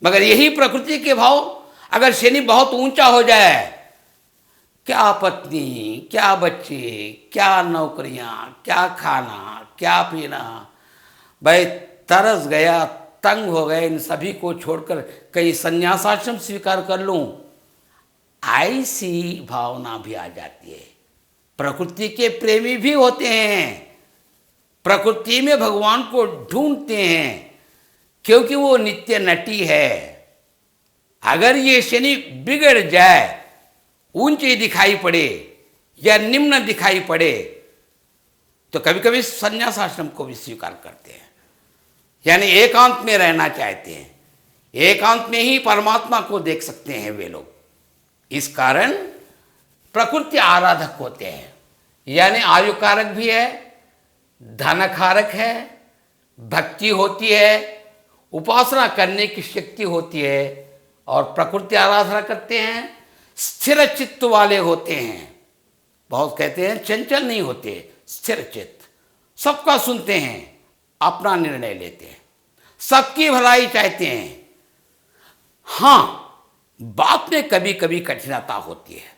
मगर यही प्रकृति के भाव अगर शनि बहुत ऊंचा हो जाए, क्या पत्नी, क्या बच्चे, क्या नौकरियां, क्या खाना, क्या पीना, भाई तरस गया, तंग हो गए, इन सभी को छोड़कर कहीं संन्यासाश्रम स्वीकार कर लूं, ऐसी भावना भी आ जाती है। प्रकृति के प्रेमी भी होते हैं, प्रकृति में भगवान को ढूंढते हैं, क्योंकि वो नित्य नटी है। अगर ये शनि बिगड़ जाए, ऊंची दिखाई पड़े या निम्न दिखाई पड़े, तो कभी कभी संन्यास आश्रम को भी स्वीकार करते हैं, यानी एकांत में रहना चाहते हैं, एकांत में ही परमात्मा को देख सकते हैं वे लोग। इस कारण प्रकृति आराधक होते हैं, यानी आयु कारक भी है, धन कारक है, भक्ति होती है, उपासना करने की शक्ति होती है, और प्रकृति आराधना करते हैं, स्थिर चित्त वाले होते हैं। बहुत कहते हैं चंचल नहीं होते, स्थिर चित्त, सबका सुनते हैं, अपना निर्णय लेते हैं, सबकी भलाई चाहते हैं। हां, बात में कभी कभी कठिनता होती है।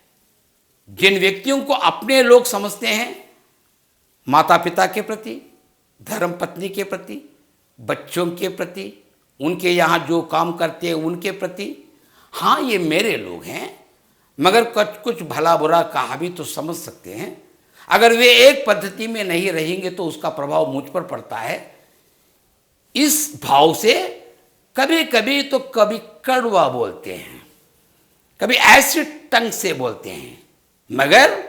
जिन व्यक्तियों को अपने लोग समझते हैं, माता पिता के प्रति, धर्म पत्नी के प्रति, बच्चों के प्रति, उनके यहाँ जो काम करते हैं उनके प्रति, हाँ ये मेरे लोग हैं, मगर कुछ भला बुरा कहा भी तो समझ सकते हैं। अगर वे एक पद्धति में नहीं रहेंगे तो उसका प्रभाव मुझ पर पड़ता है। इस भाव से कभी कभी तो कभी कड़वा बोलते हैं, कभी एसिड टंग से बोलते हैं, मगर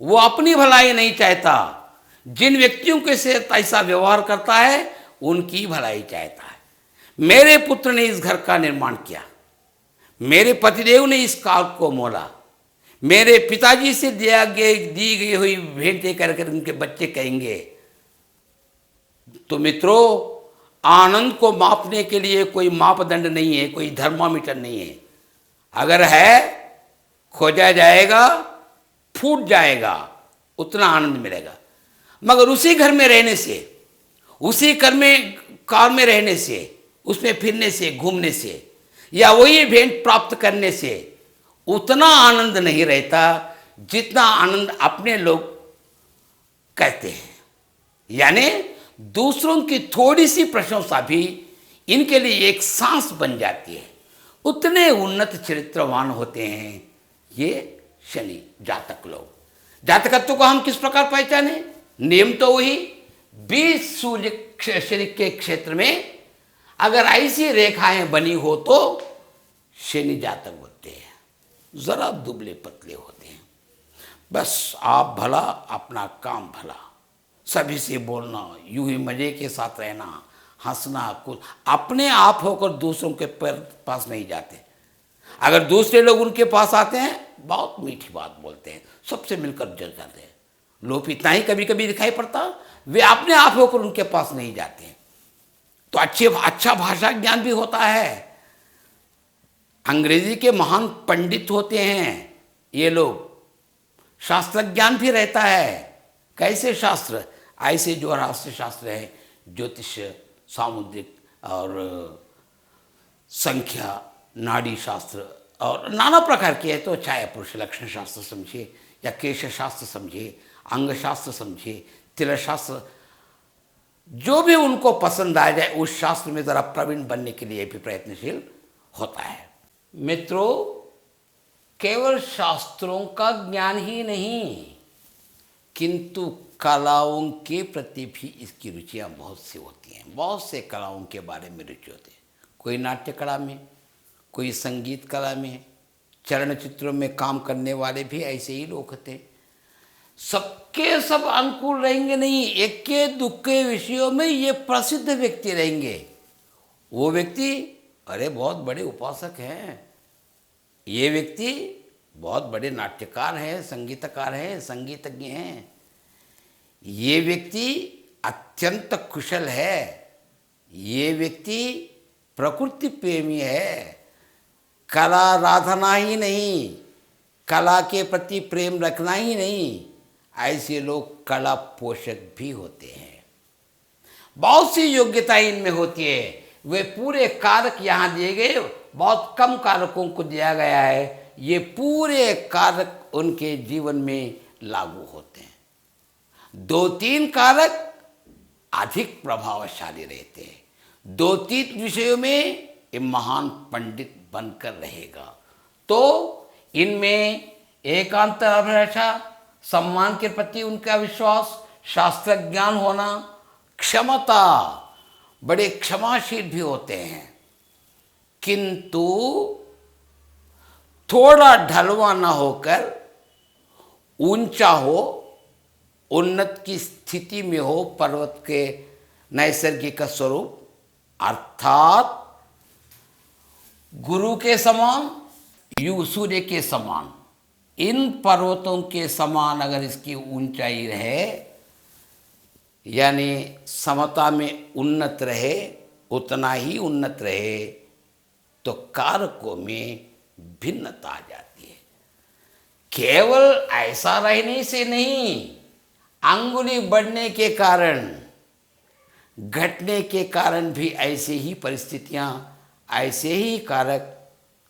वो अपनी भलाई नहीं चाहता। जिन व्यक्तियों के साथ ऐसा व्यवहार करता है उनकी भलाई चाहता है। मेरे पुत्र ने इस घर का निर्माण किया, मेरे पतिदेव ने इस काल को मोला, मेरे पिताजी से दी गई हुई भेंटें कर उनके बच्चे कहेंगे। तो मित्रों, आनंद को मापने के लिए कोई मापदंड नहीं है, कोई थर्मामीटर नहीं है। अगर है, खोजा जाएगा, फूट जाएगा, उतना आनंद मिलेगा। मगर उसी घर में रहने से, उसी कार में रहने से, उसमें फिरने से, घूमने से, या वही भेंट प्राप्त करने से उतना आनंद नहीं रहता जितना आनंद अपने लोग कहते हैं। यानी दूसरों की थोड़ी सी प्रशंसा भी इनके लिए एक सांस बन जाती है। उतने उन्नत चरित्रवान होते हैं ये शनि जातक लोग। जातकत्व को हम किस प्रकार पहचाने? नियम तो वही, 20 सूर्य शनि के क्षेत्र में अगर ऐसी रेखाएं बनी हो तो शनि जातक होते हैं, जरा दुबले पतले होते हैं। बस आप भला, अपना काम भला, सभी से बोलना, यूं ही मजे के साथ रहना, हंसना, कुछ अपने आप होकर दूसरों के पास नहीं जाते। अगर दूसरे लोग उनके पास आते हैं, बहुत मीठी बात बोलते हैं, सबसे मिलकर जल जाते हैं। लोभ इतना ही कभी कभी दिखाई पड़ता, वे अपने आप होकर उनके पास नहीं जाते। तो अच्छा भाषा ज्ञान भी होता है। अंग्रेजी के महान पंडित होते हैं ये लोग, शास्त्र ज्ञान भी रहता है। कैसे शास्त्र? ऐसे जो राष्ट्र शास्त्र है, ज्योतिष, सामुद्रिक और संख्या, नाड़ी शास्त्र और नाना प्रकार के है। तो चाहे पुरुष लक्षण शास्त्र समझिए, या केश शास्त्र समझिए, अंग शास्त्र समझिए, तिल शास्त्र, जो भी उनको पसंद आ जाए उस शास्त्र में ज़रा प्रवीण बनने के लिए भी प्रयत्नशील होता है। मित्रों, केवल शास्त्रों का ज्ञान ही नहीं, किंतु कलाओं के प्रति भी इसकी रुचियाँ बहुत सी होती हैं। बहुत से कलाओं के बारे में रुचि होती है। कोई नाट्य कला में, कोई संगीत कला में, चलनचित्रों में काम करने वाले भी ऐसे ही लोग होते हैं। सबके सब अनुकूल रहेंगे नहीं, एक्के दुक्के विषयों में ये प्रसिद्ध व्यक्ति रहेंगे। वो व्यक्ति अरे बहुत बड़े उपासक हैं, ये व्यक्ति बहुत बड़े नाट्यकार हैं, संगीतकार हैं, संगीतज्ञ हैं, ये व्यक्ति अत्यंत कुशल है, ये व्यक्ति प्रकृति प्रेमी है। कला आराधना ही नहीं, कला के प्रति प्रेम रखना ही नहीं, ऐसे लोग कला पोषक भी होते हैं। बहुत सी योग्यता इनमें होती है, वे पूरे कारक यहाँ दिए गए, बहुत कम कारकों को दिया गया है, ये पूरे कारक उनके जीवन में लागू होते हैं। 2-3 कारक अधिक प्रभावशाली रहते हैं। 2-3 विषयों में ये महान पंडित बनकर रहेगा। तो इनमें एकांत अभिलाषा, सम्मान के प्रति उनका विश्वास, शास्त्र ज्ञान होना, क्षमता, बड़े क्षमाशील भी होते हैं, किंतु थोड़ा ढलवा ना होकर ऊंचा हो, उन्नत की स्थिति में हो, पर्वत के नैसर्गिक स्वरूप अर्थात गुरु के समान, सूर्य के समान, इन पर्वतों के समान अगर इसकी ऊंचाई रहे, यानी समता में उन्नत रहे, उतना ही उन्नत रहे, तो कारकों में भिन्नता आ जाती है। केवल ऐसा रहने से नहीं, अंगुली बढ़ने के कारण, घटने के कारण भी ऐसे ही परिस्थितियां, ऐसे ही कारक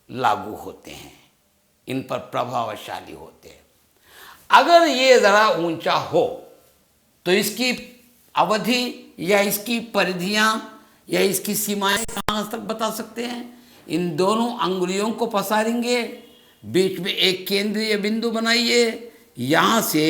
लागू होते हैं, इन पर प्रभावशाली होते हैं। अगर ये ज़रा ऊंचा हो तो इसकी अवधि या इसकी परिधियां या इसकी सीमाएं कहाँ तक बता सकते हैं? इन दोनों अंगुलियों को पसारेंगे, बीच में एक केंद्रीय बिंदु बनाइए, यहाँ से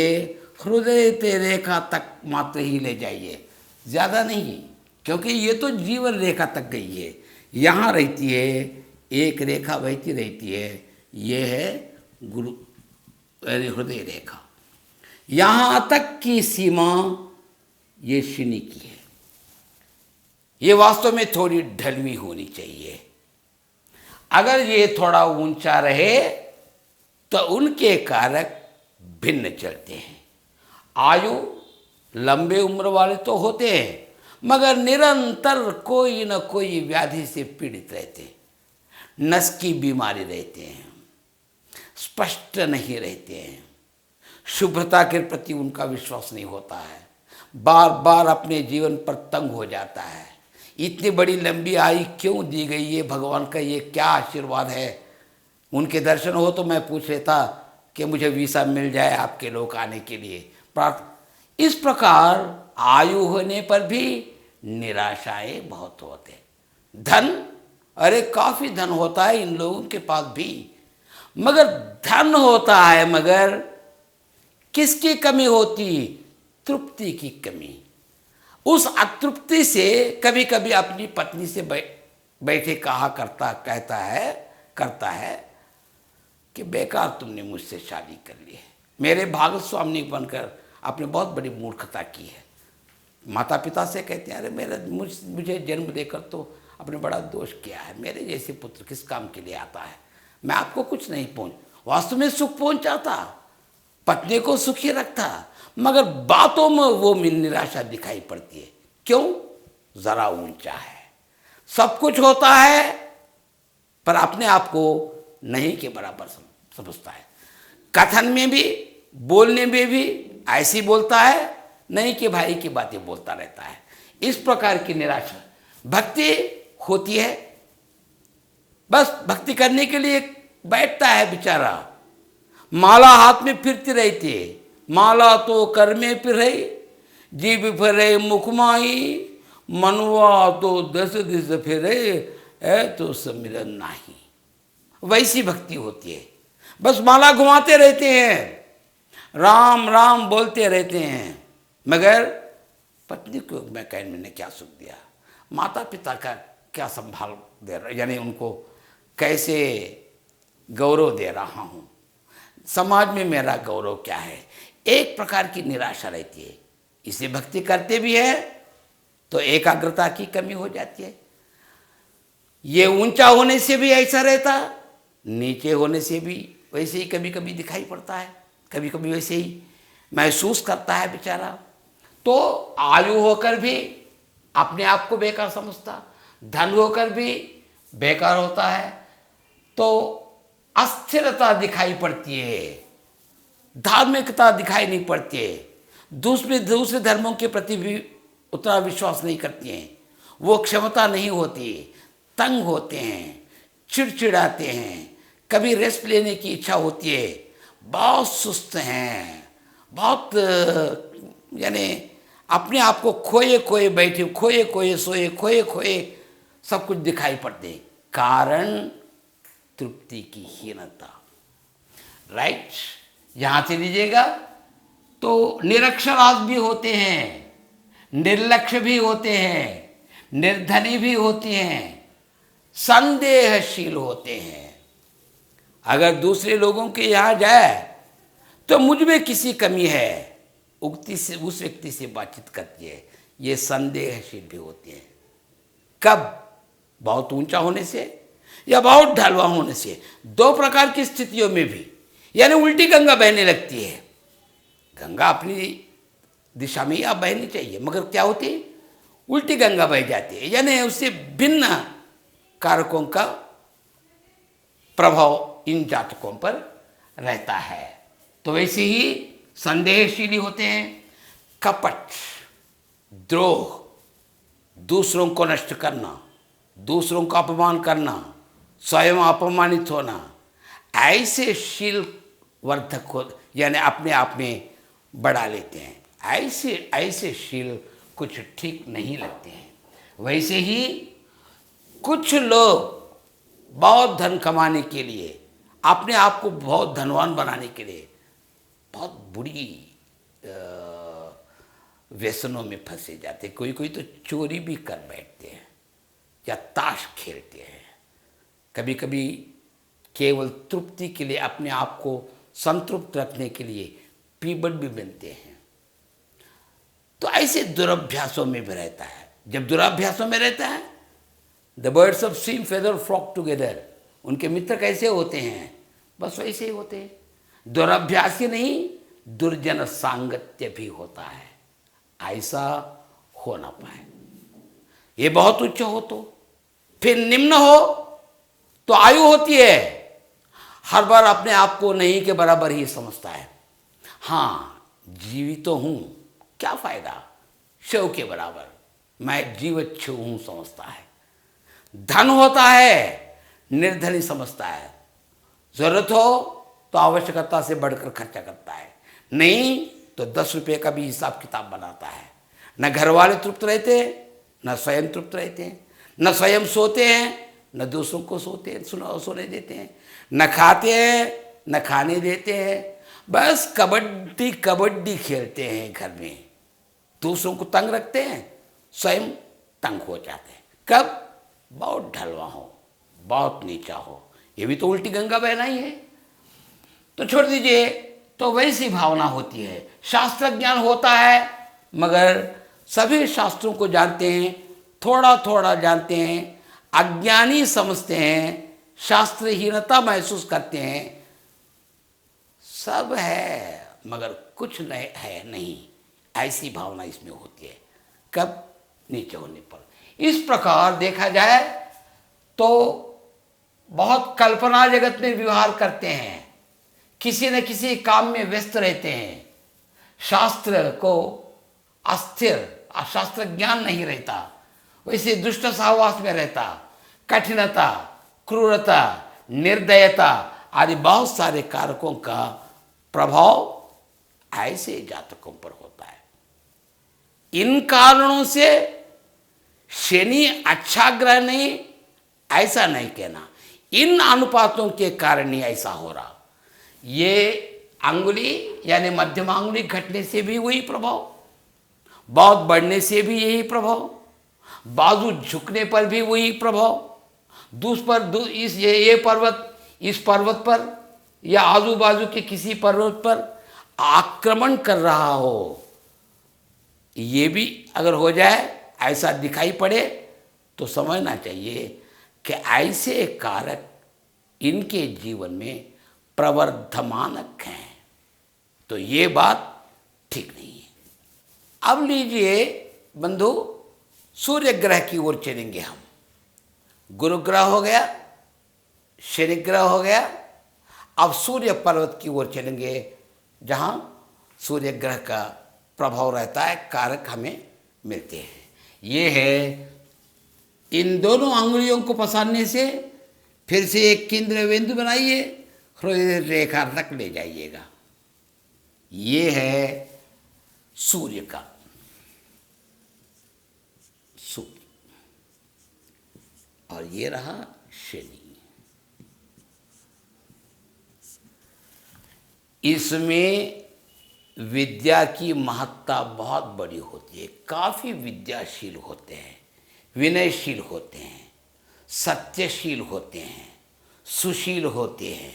हृदय ते रेखा तक मात्र ही ले जाइए, ज़्यादा नहीं, क्योंकि ये तो जीवन रेखा तक गई है। यहाँ रहती है, एक रेखा बहती रहती है, ये है गुरु हृदय रेखा। यहाँ तक की सीमा ये शनि की है। ये वास्तव में थोड़ी ढलवी होनी चाहिए। अगर ये थोड़ा ऊंचा रहे तो उनके कारक भिन्न चलते हैं। आयु लंबे उम्र वाले तो होते हैं, मगर निरंतर कोई न कोई व्याधि से पीड़ित रहते हैं, नस की बीमारी रहते हैं, स्पष्ट नहीं रहते हैं, शुभ्रता के प्रति उनका विश्वास नहीं होता है, बार बार अपने जीवन पर तंग हो जाता है। इतनी बड़ी लंबी आयु क्यों दी गई है? भगवान का ये क्या आशीर्वाद है? उनके दर्शन हो तो मैं पूछ लेता कि मुझे वीसा मिल जाए आपके लोग आने के लिए, प्रार्थना। इस प्रकार आयु होने पर भी निराशाएं बहुत होते। धन, अरे काफ़ी धन होता है इन लोगों के पास भी, मगर धन होता है, मगर किसकी कमी होती? तृप्ति की कमी। उस अतृप्ति से कभी कभी अपनी पत्नी से बैठे कहता है कि बेकार तुमने मुझसे शादी कर ली है, मेरे भागवत स्वामी बनकर आपने बहुत बड़ी मूर्खता की है। माता पिता से कहते हैं, अरे मुझे जन्म देकर तो आपने बड़ा दोष किया है, मेरे जैसे पुत्र किस काम के लिए आता है, मैं आपको कुछ नहीं वास्तव में सुख पहुंचाता, पत्नी को सुखी रखता, मगर बातों में वो निराशा दिखाई पड़ती है। क्यों? जरा ऊंचा है, सब कुछ होता है, पर अपने आप को नहीं के बराबर समझता है। कथन में भी, बोलने में भी ऐसी बोलता है, नहीं कि भाई की बातें बोलता रहता है। इस प्रकार की निराशा। भक्ति होती है, बस भक्ति करने के लिए बैठता है बेचारा, माला हाथ में फिरती रहती है, माला तो कर में फिरे, जीव फिरे मुखमाई, मनवा तो 10 दिस फिरे, है तो समिरन नहीं। वैसी भक्ति होती है, बस माला घुमाते रहते हैं, राम राम बोलते रहते हैं, मगर पत्नी को मैं कहने मैंने क्या सुख दिया, माता पिता का क्या संभाल दे रहा, यानी उनको कैसे गौरव दे रहा हूँ, समाज में मेरा गौरव क्या है। एक प्रकार की निराशा रहती है। इसे भक्ति करते भी है तो एकाग्रता की कमी हो जाती है। ये ऊंचा होने से भी ऐसा रहता, नीचे होने से भी वैसे ही कभी कभी दिखाई पड़ता है, कभी कभी वैसे ही महसूस करता है बेचारा। तो आयु होकर भी अपने आप को बेकार समझता, धन होकर भी बेकार होता है, तो अस्थिरता दिखाई पड़ती है, धार्मिकता दिखाई नहीं पड़ती है, दूसरे धर्मों के प्रति भी उतना विश्वास नहीं करती हैं, वो क्षमता नहीं होती, तंग होते हैं, चिड़चिड़ाते हैं, कभी रेस्ट लेने की इच्छा होती है, बहुत सुस्त हैं, बहुत यानी अपने आप को खोए खोए बैठे, खोए खोए सोए, खोए खोए सब कुछ दिखाई पड़ते। कारण तृप्ति की हीनता। राइट, यहाँ से लीजिएगा तो निरक्षरास्यता भी होते हैं, निर्लक्ष्य भी होते हैं, निर्धनी भी होती हैं, संदेहशील होते हैं। अगर दूसरे लोगों के यहाँ जाए तो मुझ में किसी कमी है, उक्ति से उस व्यक्ति से बातचीत करती है, ये संदेहशील भी होते हैं। कब? बहुत ऊंचा होने से या बहुत ढलवा होने से, दो प्रकार की स्थितियों में भी। यानी उल्टी गंगा बहने लगती है, गंगा अपनी दिशा में ही आप बहनी चाहिए, मगर क्या होती है, उल्टी गंगा बह जाती है, यानी उससे भिन्न कारकों का प्रभाव इन जातकों पर रहता है। तो वैसे ही संदेहशीली होते हैं, कपट, द्रोह, दूसरों को नष्ट करना, दूसरों का अपमान करना, स्वयं अपमानित होना, ऐसे शील वर्धक हो, यानी अपने आप में बढ़ा लेते हैं। ऐसे शील कुछ ठीक नहीं लगते हैं। वैसे ही कुछ लोग बहुत धन कमाने के लिए, अपने आप को बहुत धनवान बनाने के लिए बहुत बुरी व्यसनों में फंसे जाते। कोई कोई तो चोरी भी कर बैठते हैं या ताश खेलते हैं, कभी कभी केवल तृप्ति के लिए, अपने आप को संतृप्त रखने के लिए पीबड़ भी बनते हैं। तो ऐसे दुराभ्यासों में भी रहता है। जब दुराभ्यासों में रहता है, the birds of same feather flock together, उनके मित्र कैसे होते हैं, बस वैसे ही होते हैं। दुराभ्यास ही नहीं, दुर्जन सांगत्य भी होता है, ऐसा हो ना पाए। ये बहुत उच्च हो तो, फिर निम्न हो तो आयु होती है, हर बार अपने आप को नहीं के बराबर ही समझता है। हाँ, जीवित तो हूँ, क्या फायदा, शव के बराबर मैं जीवित छू हूँ समझता है। धन होता है, निर्धनी समझता है। जरूरत हो तो आवश्यकता से बढ़कर खर्चा करता है, नहीं तो 10 रुपये का भी हिसाब किताब बनाता है। न घर वाले तृप्त रहते हैं, न स्वयं तृप्त रहते हैं, न स्वयं सोते हैं, न दूसरों को सोने देते हैं, न खाते हैं, न खाने देते हैं, बस कबड्डी कबड्डी खेलते हैं घर में। दूसरों को तंग रखते हैं, स्वयं तंग हो जाते हैं। कब? बहुत ढलवा हो, बहुत नीचा हो, ये भी तो उल्टी गंगा बहना ही है। तो छोड़ दीजिए। तो वैसी भावना होती है। शास्त्र ज्ञान होता है, मगर सभी शास्त्रों को जानते हैं, थोड़ा थोड़ा जानते हैं, अज्ञानी समझते हैं, शास्त्रहीनता महसूस करते हैं। सब है मगर कुछ नहीं है, नहीं, ऐसी भावना इसमें होती है। कब? नीचे होने पर। इस प्रकार देखा जाए तो बहुत कल्पना जगत में व्यवहार करते हैं, किसी न किसी काम में व्यस्त रहते हैं, शास्त्र को अस्थिर, शास्त्र ज्ञान नहीं रहता, वैसे दुष्ट सहवास में रहता, कठिनता, क्रूरता, निर्दयता आदि बहुत सारे कारकों का प्रभाव ऐसे जातकों पर होता है। इन कारणों से शनि अच्छा ग्रह नहीं, ऐसा नहीं कहना, इन अनुपातों के कारण ही ऐसा हो रहा। ये अंगुली यानी मध्यम अंगुली घटने से भी वही प्रभाव, बहुत बढ़ने से भी यही प्रभाव, बाजू झुकने पर भी वही प्रभाव, ये पर्वत इस पर्वत पर या आजू बाजू के किसी पर्वत पर आक्रमण कर रहा हो, ये भी अगर हो जाए, ऐसा दिखाई पड़े, तो समझना चाहिए कि ऐसे कारक इनके जीवन में प्रवर्धमानक हैं। तो ये बात ठीक नहीं है। अब लीजिए बंधु, सूर्य ग्रह की ओर चलेंगे हम। गुरु ग्रह हो गया, शनि ग्रह हो गया, अब सूर्य पर्वत की ओर चलेंगे, जहाँ सूर्य ग्रह का प्रभाव रहता है, कारक हमें मिलते हैं। ये है इन दोनों अंगुलियों को पसारने से फिर से एक केंद्र बिंदु बनाइए, हृदय रेखा तक ले जाइएगा। ये है सूर्य का, सूर्य, और ये रहा शनि। इसमें विद्या की महत्ता बहुत बड़ी होती है। काफ़ी विद्याशील होते हैं, विनयशील होते हैं, सत्यशील होते हैं, सुशील होते हैं।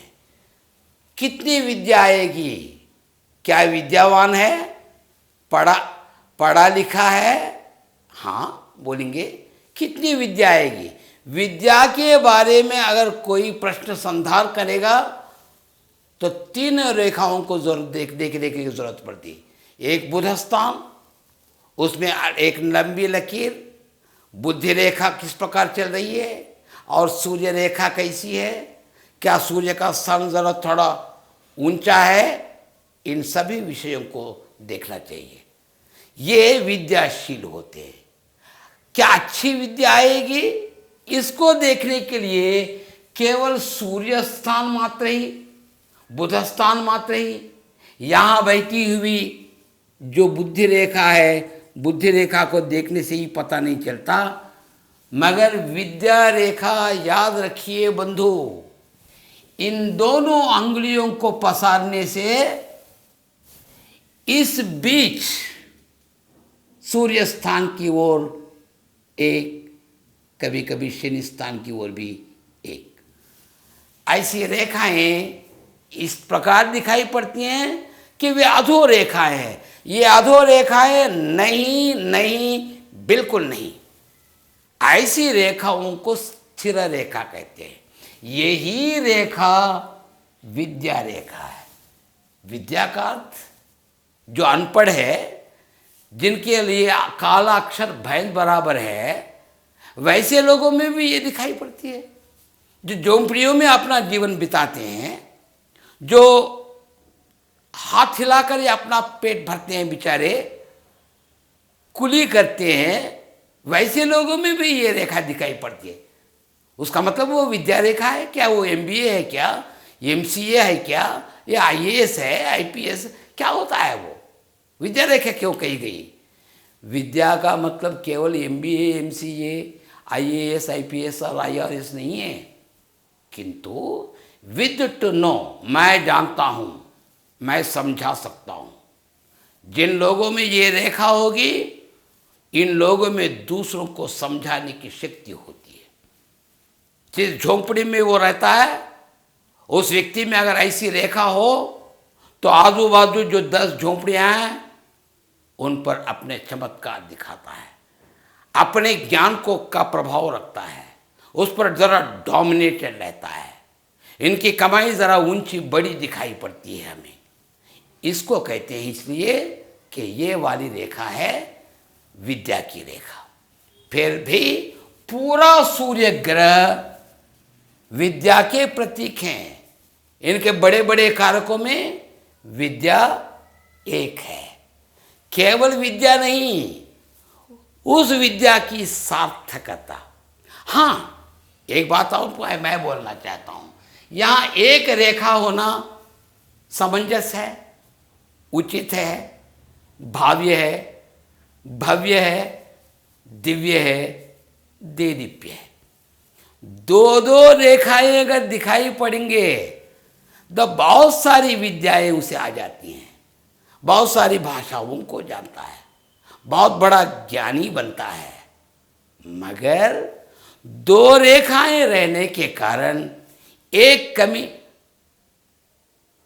कितनी विद्या आएगी? क्या विद्यावान है? पढ़ा लिखा है? हाँ बोलेंगे। कितनी विद्या आएगी? विद्या के बारे में अगर कोई प्रश्न संधार करेगा तो 3 रेखाओं को देखने की जरूरत पड़ती। एक बुध स्थान, उसमें एक लंबी लकीर, बुद्धि रेखा किस प्रकार चल रही है और सूर्य रेखा कैसी है, क्या सूर्य का सन जरा थोड़ा ऊंचा है, इन सभी विषयों को देखना चाहिए। ये विद्याशील होते हैं। क्या अच्छी विद्या आएगी? इसको देखने के लिए केवल सूर्य स्थान मात्र ही, बुध स्थान मात्र ही, यहाँ बैठी हुई जो बुद्धि रेखा है, बुद्धि रेखा को देखने से ही पता नहीं चलता। मगर विद्या रेखा याद रखिए बंधु, इन दोनों अंगुलियों को पसारने से इस बीच सूर्य स्थान की ओर एक, कभी कभी शनि स्थान की ओर भी एक, ऐसी रेखाएं इस प्रकार दिखाई पड़ती हैं कि वे अधो रेखाएं हैं। ये अधो रेखाएं नहीं, नहीं, बिल्कुल नहीं। ऐसी रेखाओं को स्थिर रेखा कहते हैं। यही रेखा विद्या रेखा है। विद्या का अर्थ जो अनपढ़ है, जिनके लिए काला अक्षर भैंस बराबर है, वैसे लोगों में भी ये दिखाई पड़ती है। जो झोंपड़ियों में अपना जीवन बिताते हैं, जो हाथ हिलाकर अपना पेट भरते हैं, बेचारे कुली करते हैं, वैसे लोगों में भी ये रेखा दिखाई पड़ती है। उसका मतलब वो विद्या रेखा है क्या? वो MBA है क्या? MCA है क्या? या IAS है, IPS? क्या होता है वो? विद्या रेखा क्यों कही गई? विद्या का मतलब केवल MBA, MCA, IAS, IPS और IRS नहीं है, किंतु विद टू नो, मैं जानता हूँ, मैं समझा सकता हूँ। जिन लोगों में ये रेखा होगी, इन लोगों में दूसरों को समझाने की शक्ति होती है। जिस झोंपड़ी में वो रहता है, उस व्यक्ति में अगर ऐसी रेखा हो तो आजू बाजू जो 10 झोंपड़ियाँ हैं उन पर अपने चमत्कार दिखाता है, अपने ज्ञान को का प्रभाव रखता है, उस पर ज़रा डोमिनेटेड रहता है। इनकी कमाई ज़रा ऊंची बड़ी दिखाई पड़ती है हमें। इसको कहते हैं इसलिए कि ये वाली रेखा है विद्या की रेखा। फिर भी पूरा सूर्य ग्रह विद्या के प्रतीक हैं। इनके बड़े बड़े कारकों में विद्या एक है। केवल विद्या नहीं, उस विद्या की सार्थकता। हाँ, एक बात और मैं बोलना चाहता हूँ, यहाँ एक रेखा होना समंजस है, उचित है, भाव्य है, भव्य है, दिव्य है, देदीप्य है। 2-2 रेखाएं अगर दिखाई पड़ेंगे तो बहुत सारी विद्याएं उसे आ जाती हैं, बहुत सारी भाषाओं को जानता है, बहुत बड़ा ज्ञानी बनता है। मगर 2 रेखाएं रहने के कारण एक कमी,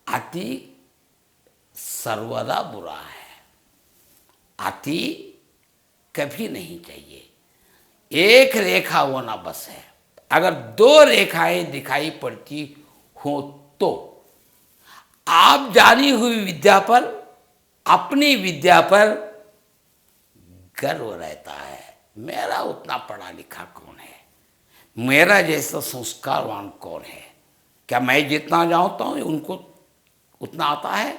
अति सर्वदा बुरा है। अति कभी नहीं चाहिए। एक रेखा होना बस है। अगर 2 रेखाएं दिखाई पड़ती हो तो आप जानी हुई विद्या पर, अपनी विद्या पर गर्व रहता है। मेरा उतना पढ़ा लिखा कौन है, मेरा जैसा संस्कारवान कौन है? क्या मैं जितना जानता हूँ उनको उतना आता है?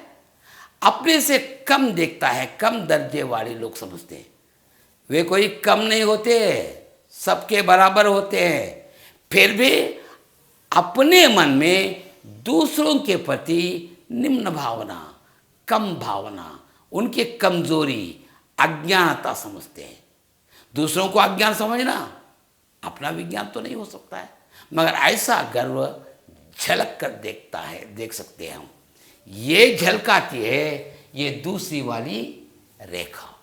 अपने से कम देखता है, कम दर्जे वाले लोग समझते हैं। वे कोई कम नहीं होते, सबके बराबर होते हैं, फिर भी अपने मन में दूसरों के प्रति निम्न भावना, कम भावना, उनकी कमजोरी, अज्ञानता समझते हैं। दूसरों को अज्ञान समझना अपना विज्ञान तो नहीं हो सकता है, मगर ऐसा गर्व झलक कर देखता है, देख सकते हैं हम। ये झलकाती है ये दूसरी वाली रेखा।